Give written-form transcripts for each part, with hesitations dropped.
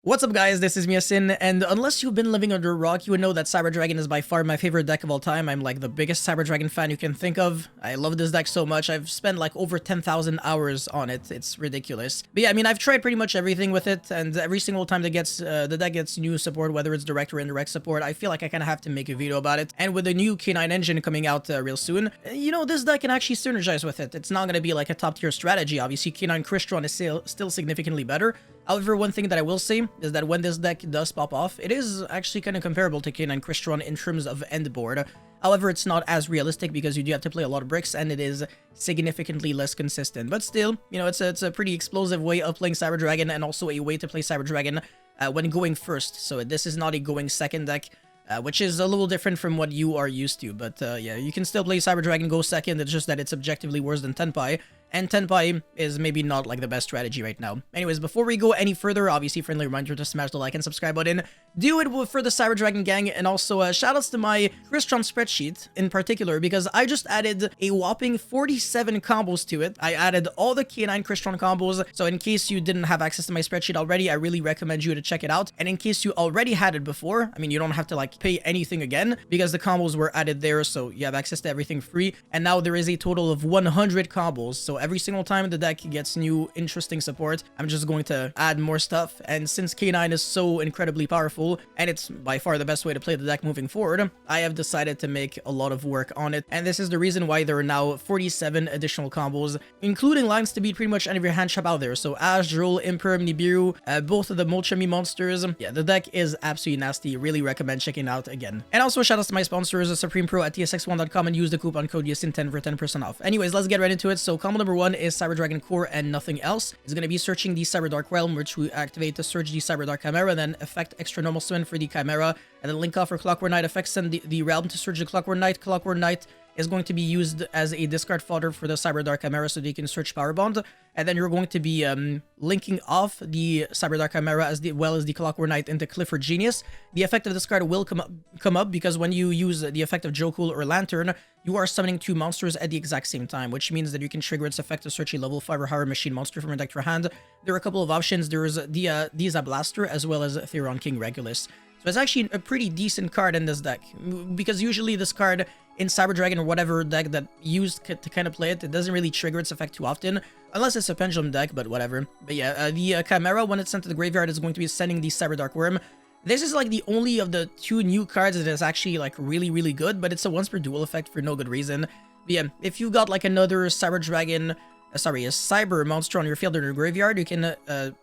What's up guys, this is Yacine, and unless you've been living under a rock, you would know that Cyber Dragon is by far my favorite deck of all time. I'm like the biggest Cyber Dragon fan you can think of. I love this deck so much. I've spent like over 10,000 hours on it. It's ridiculous. But yeah, I mean, I've tried pretty much everything with it, and every single time that the deck gets new support, whether it's direct or indirect support, I feel like I kind of have to make a video about it. And with the new K9 engine coming out real soon, you know, this deck can actually synergize with it. It's not going to be like a top tier strategy. Obviously, K9 Crystron is still significantly better. However, one thing that I will say is that when this deck does pop off, it is actually kind of comparable to K9 Crystron in terms of end board. However, it's not as realistic because you do have to play a lot of bricks and it is significantly less consistent. But still, you know, it's a pretty explosive way of playing Cyber Dragon and also a way to play Cyber Dragon when going first. So this is not a going second deck, which is a little different from what you are used to. But yeah, you can still play Cyber Dragon go second. It's just that it's objectively worse than Tenpai. And Tenpai is maybe not like the best strategy right now. Anyways, before we go any further, obviously friendly reminder to smash the like and subscribe button. Do it for the Cyber Dragon gang, and also shoutouts to my Crystron spreadsheet in particular, because I just added a whopping 47 combos to it. I added all the K9 Crystron combos, so in case you didn't have access to my spreadsheet already, I really recommend you to check it out. And in case you already had it before, I mean, you don't have to like pay anything again, because the combos were added there, so you have access to everything free. And now there is a total of 100 combos, so every single time the deck gets new interesting support, I'm just going to add more stuff. And since K9 is so incredibly powerful, and it's by far the best way to play the deck moving forward, I have decided to make a lot of work on it. And this is the reason why there are now 47 additional combos, including lines to beat pretty much any of your hand shop out there. So Ash, Droll, Imperm, Nibiru, both of the Molchemy monsters. Yeah, the deck is absolutely nasty. Really recommend checking out again. And also shout out to my sponsors, Supreme Pro at tsx1.com, and use the coupon code YACINE10 for 10% off. Anyways, let's get right into it. So combo number 1 is Cyber Dragon Core and nothing else. It's going to be searching the Cyber Dark Realm, which we activate to search the Cyber Dark Chimera, then effect extra normal summon for the Chimera, and then link off for Clockwork Knight effects and the Realm to search the Clockwork Knight. Clockwork Knight is going to be used as a discard fodder for the Cyber Dark Chimera so they can search Power Bond. And then you're going to be linking off the Cyber Dark Chimera as well as the Clockwork Knight into Clifford Genius. The effect of this card will come up because when you use the effect of Jokul or Lantern, you are summoning 2 monsters at the exact same time, which means that you can trigger its effect to search a level 5 or higher machine monster from your deck to your hand. There are a couple of options. There's the Blaster as well as Theron King Regulus. So it's actually a pretty decent card in this deck, because usually this card in Cyber Dragon or whatever deck that used to kind of play it, it doesn't really trigger its effect too often, unless it's a Pendulum deck, but whatever. But yeah, the Chimera, when it's sent to the graveyard, is going to be sending the Cyber Dark Worm. This is like the only of the 2 new cards that is actually like really good, but it's a once per duel effect for no good reason. But yeah, if you got like another Cyber Dragon, a Cyber monster on your field or in your graveyard, you can,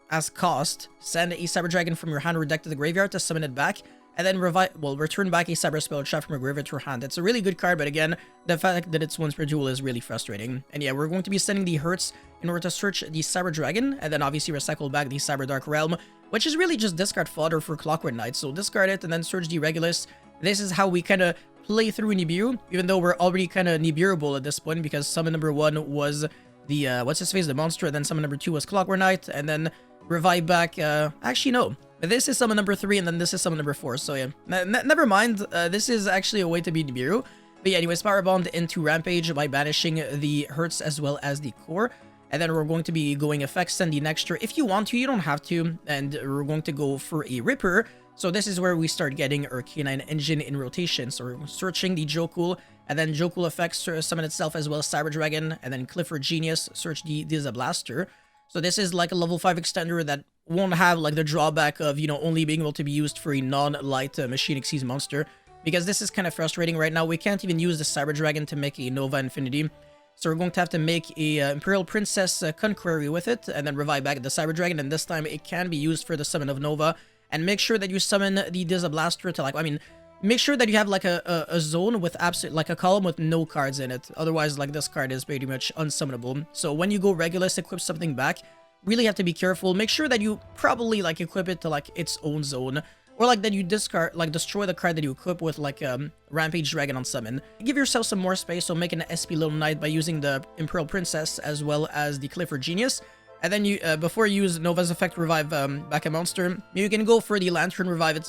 as cost, send a Cyber Dragon from your hand or deck to the graveyard to summon it back, and then return back a Cyber Spell trap from your graveyard to your hand. It's a really good card, but again, the fact that it's once per duel is really frustrating. And yeah, we're going to be sending the Hertz in order to search the Cyber Dragon, and then obviously recycle back the Cyber Dark Realm, which is really just discard fodder for Clockwork Knight. So discard it and then search the Regulus. This is how we kind of play through Nibiru, even though we're already kind of Nibiruable at this point, because summon number 1 was the, what's-his-face, the monster, and then summon number 2 was Clockwork Knight, and then revive back, actually no. This is summon number 3, and then this is summon number 4, so yeah. Never mind, this is actually a way to beat Nibiru. But yeah, anyways, Power Bond into Rampage by banishing the Hertz as well as the Core. And then we're going to be going effects, send the Nexter. If you want to, you don't have to. And we're going to go for a Ripper. So this is where we start getting our K9 engine in rotation. So we're searching the Jokul, and then Jokul effects summon itself as well as Cyber Dragon, and then Clifford Genius, search the Blaster. So this is like a level 5 extender that won't have like the drawback of, you know, only being able to be used for a non-light Machine Xyz monster, because this is kind of frustrating right now. We can't even use the Cyber Dragon to make a Nova Infinity. So we're going to have to make a Imperial Princess Conqueror with it, and then revive back the Cyber Dragon, and this time it can be used for the summon of Nova. And make sure that you summon the Blaster to, like, I mean, make sure that you have like a zone with like a column with no cards in it. Otherwise, like, this card is pretty much unsummonable. So when you go Regulus, equip something back, really have to be careful. Make sure that you probably like equip it to like its own zone, or like that you discard, like destroy the card that you equip with like Rampage Dragon on summon. Give yourself some more space, so make an SP Little Knight by using the Imperial Princess as well as the Clifford Genius. And then you, before you use Nova's effect revive back a monster, you can go for the Lantern revive it,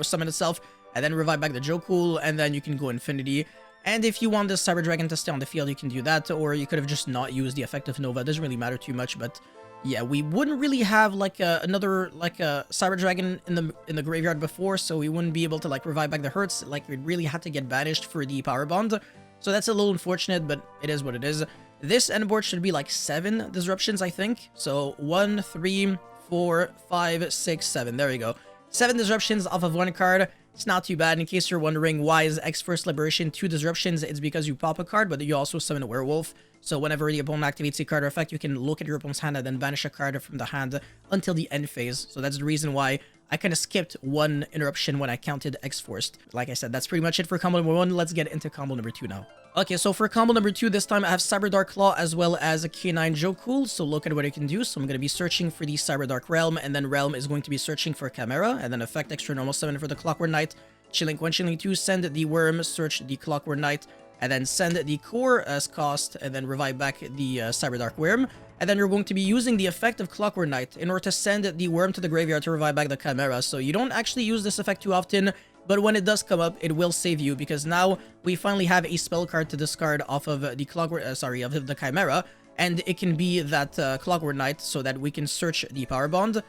summon itself, and then revive back the Jokul, and then you can go Infinity. And if you want this Cyber Dragon to stay on the field, you can do that, or you could have just not used the effect of Nova. It doesn't really matter too much, but yeah, we wouldn't really have like another like a Cyber Dragon in the graveyard before, so we wouldn't be able to like revive back the Hertz. Like we'd really had to get banished for the Power Bond. So that's a little unfortunate, but it is what it is. This end board should be like 7 disruptions, I think. So 1, 3, 4, 5, 6, 7. There we go. 7 disruptions off of 1 card. It's not too bad. In case you're wondering why is X First Liberation 2 disruptions, it's because you pop a card, but you also summon a werewolf. So whenever the opponent activates a card or effect, you can look at your opponent's hand and then banish a card from the hand until the end phase. So that's the reason why I kind of skipped 1 interruption when I counted X Forced. Like I said, that's pretty much it for combo number 1. Let's get into combo number 2 now. Okay, so for combo number 2, this time I have Cyber Dark Claw as well as a K9 Joe. So look at what I can do. So I'm going to be searching for the Cyber Dark Realm, and then Realm is going to be searching for Chimera, and then effect extra normal summon for the Clockwork Knight. Chilling 1, Chilling 2, send the Worm, search the Clockwork Knight, and then send the Core as cost, and then revive back the Cyber Dark Worm. And then you're going to be using the effect of Clockwork Knight in order to send the Worm to the graveyard to revive back the Chimera. So you don't actually use this effect too often, but when it does come up, it will save you, because now we finally have a spell card to discard off of the Clockwork, of the Chimera, and it can be that Clockwork Knight, so that we can search the Power Bond.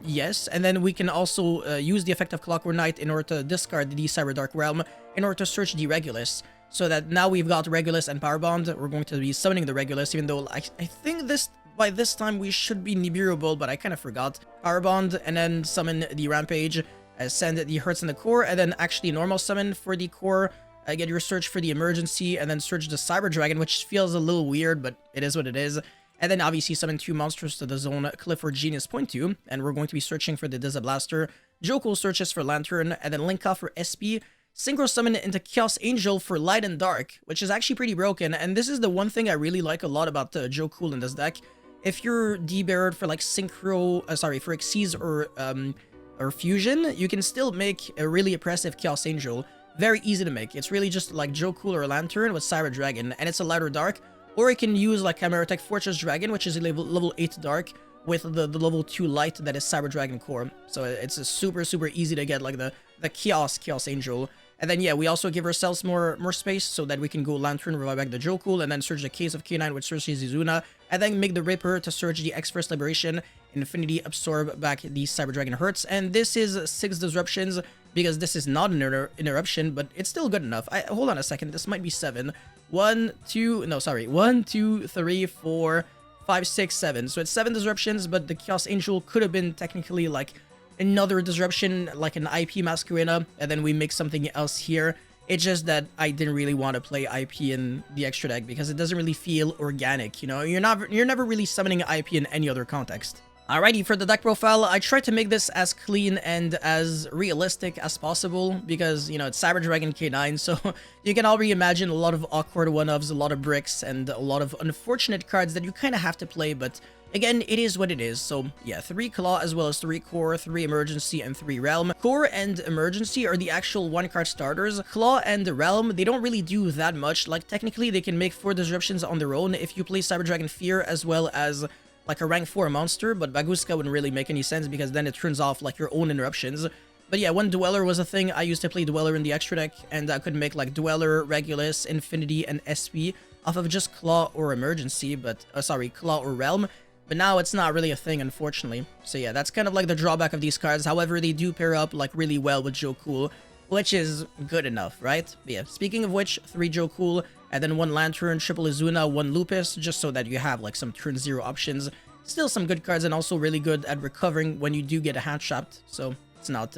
Yes, and then we can also use the effect of Clockwork Knight in order to discard the Cyber Dark Realm in order to search the Regulus. So that now we've got Regulus and Power Bond. We're going to be summoning the Regulus, even though I think by this time we should be Nibiruable, but I kind of forgot. Power Bond, and then summon the Rampage, send the Hertz and the Core, and then actually normal summon for the Core, get your search for the Emergency, and then search the Cyber Dragon, which feels a little weird, but it is what it is. And then obviously summon 2 monsters to the zone Clifford Genius Point 2, and we're going to be searching for the Dizablaster. Joko searches for Lantern, and then link off for SP. Synchro summon into Chaos Angel for Light and Dark, which is actually pretty broken, and this is the one thing I really like a lot about Joe in this deck. If you're D-barred for like Synchro, for Xyz or Fusion, you can still make a really oppressive Chaos Angel. Very easy to make. It's really just like Joe or Lantern with Cyber Dragon, and it's a Light or Dark. Or you can use like Chimera Tech Fortress Dragon, which is a level 8 Dark, with the level 2 Light that is Cyber Dragon Core. So it's a super easy to get, like the Chaos Angel. And then yeah, we also give ourselves more space so that we can go Lantern, revive back the Joe, and then search the Case of K9 with Cersei Zizuna, and then make the Ripper to search the X First Liberation, Infinity absorb back the Cyber Dragon Hertz. And this is 6 disruptions, because this is not an interruption, but it's still good enough. Hold on a second, this might be 7. 1, 2, 3, 4, 5, 6, 7. So it's 7 disruptions, but the Chaos Angel could have been technically like another disruption, like an IP Masquerena, and then we make something else here. It's just that I didn't really want to play IP in the extra deck because it doesn't really feel organic, you know? You're never really summoning IP in any other context. Alrighty, for the deck profile, I tried to make this as clean and as realistic as possible because, you know, it's Cyber Dragon K9, so you can already imagine a lot of awkward one-offs, a lot of bricks, and a lot of unfortunate cards that you kind of have to play, but again, it is what it is. So yeah, 3 Claw as well as 3 Core, 3 Emergency, and 3 Realm. Core and Emergency are the actual 1-card starters. Claw and Realm, they don't really do that much. Like, technically, they can make 4 disruptions on their own if you play Cyber Dragon Fear as well as like a rank 4 monster, but Baguska wouldn't really make any sense because then it turns off like your own interruptions. But yeah, when Dweller was a thing, I used to play Dweller in the extra deck, and I could make like Dweller, Regulus, Infinity, and SP off of just Claw or Emergency, but, Claw or Realm. But now it's not really a thing, unfortunately. So yeah, that's kind of like the drawback of these cards. However, they do pair up like really well with Joe Cool, which is good enough, right? But yeah, speaking of which, 3 Joe Cool, and then 1 Lantern, triple Izuna, 1 Lupus, just so that you have like some turn 0 options. Still some good cards, and also really good at recovering when you do get a hand trapped, so it's not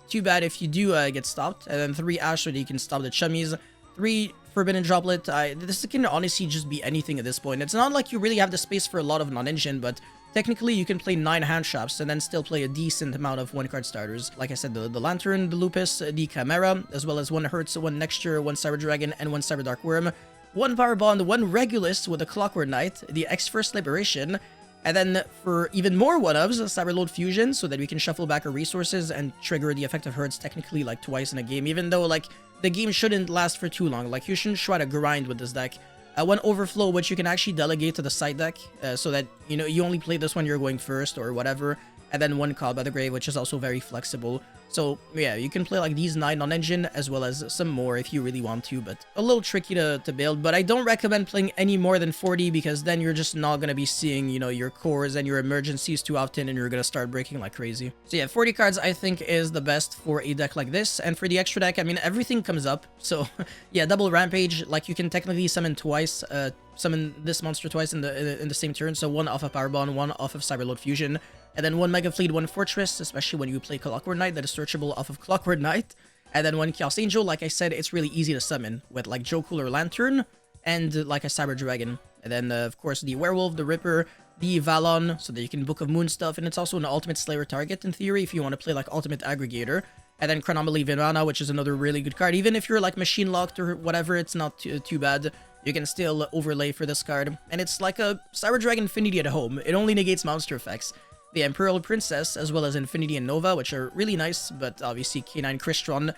too bad if you do get stopped. And then 3 Ash so that you can stop the Chummies. 3 Forbidden Droplet. This can honestly just be anything at this point. It's not like you really have the space for a lot of non-engine, but technically you can play 9 hand traps and then still play a decent amount of 1-card starters. Like I said, the Lantern, the Lupus, the Chimera, as well as 1 Hertz, 1 Nexture, 1 Cyber Dragon, and 1 Cyber Dark Worm. 1 Power Bond, 1 Regulus with a Clockwork Knight, the X First Liberation, and then for even more one-ofs, Cyberload Fusion, so that we can shuffle back our resources and trigger the effective Hertz technically like twice in a game, even though like the game shouldn't last for too long. Like, you shouldn't try to grind with this deck. 1 Overflow, which you can actually delegate to the side deck, so that, you know, you only play this when you're going first or whatever. and then 1 Cobb at the grave, which is also very flexible. So yeah, you can play like these 9 on engine as well as some more if you really want to, but a little tricky to build. But I don't recommend playing any more than 40 because then you're just not gonna be seeing, you know, your cores and your emergencies too often, and you're gonna start breaking like crazy. So yeah, 40 cards I think is the best for a deck like this. And for the extra deck, I mean, everything comes up. So yeah, double Rampage, like you can technically summon twice, summon this monster twice in the same turn. So 1 off of Power Bond, 1 off of Cyberload Fusion, and then 1 Mega Fleet, 1 Fortress, especially when you play Clockwork Knight that is searchable off of Clockwork Knight, and then 1 Chaos Angel. Like I said, it's really easy to summon with like Joe Cooler Lantern and like a Cyber Dragon. And then of course the Werewolf, the Ripper, the Valon, so that you can Book of Moon stuff, and it's also an Ultimate Slayer target in theory if you want to play like Ultimate Aggregator. And then Chronomaly Virana, which is another really good card. Even if you're like machine locked or whatever, it's not too bad. You can still overlay for this card. And it's like a Cyber Dragon Infinity at home. It only negates monster effects. The Imperial Princess, as well as Infinity and Nova, which are really nice, but obviously K9 Crystron.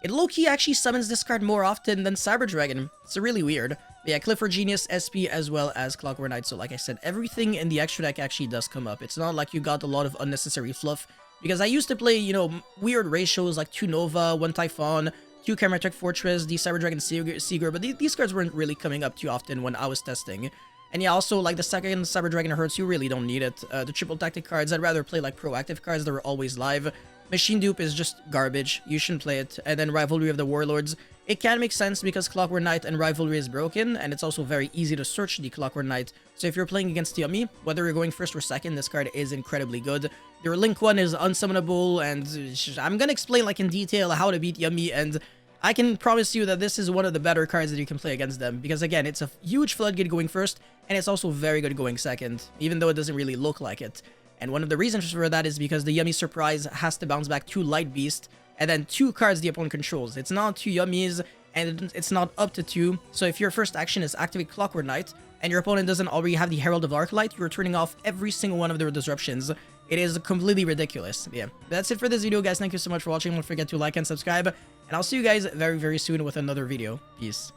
It low-key actually summons this card more often than Cyber Dragon. It's really weird. But yeah, Clifford Genius, SP, as well as Clockwork Knight. So like I said, everything in the extra deck actually does come up. It's not like you got a lot of unnecessary fluff. Because I used to play, you know, weird ratios like 2 Nova, 1 Typhon, 2 Chimeric Fortress, the Cyber Dragon Seeger, but these cards weren't really coming up too often when I was testing. And yeah, also, like, the second Cyber Dragon hurts, you really don't need it. The triple tactic cards, I'd rather play, like, proactive cards that are always live. Machine Dupe is just garbage. You shouldn't play it. And then Rivalry of the Warlords. It can make sense because Clockwork Knight and Rivalry is broken, and it's also very easy to search the Clockwork Knight. So if you're playing against Yummy, whether you're going first or second, this card is incredibly good. Their Link 1 is unsummonable, and I'm gonna explain, like, in detail how to beat Yummy, and I can promise you that this is one of the better cards that you can play against them, because again, it's a huge floodgate going first, and it's also very good going second, even though it doesn't really look like it. And one of the reasons for that is because the Yummy Surprise has to bounce back 2 Light Beast, and then 2 cards the opponent controls. It's not 2 Yummies, and it's not up to 2, so if your first action is activate Clockwork Knight, and your opponent doesn't already have the Herald of Arclight, you're turning off every single one of their disruptions. It is completely ridiculous. Yeah, that's it for this video, guys. Thank you so much for watching. Don't forget to like and subscribe, and I'll see you guys very, very soon with another video. Peace.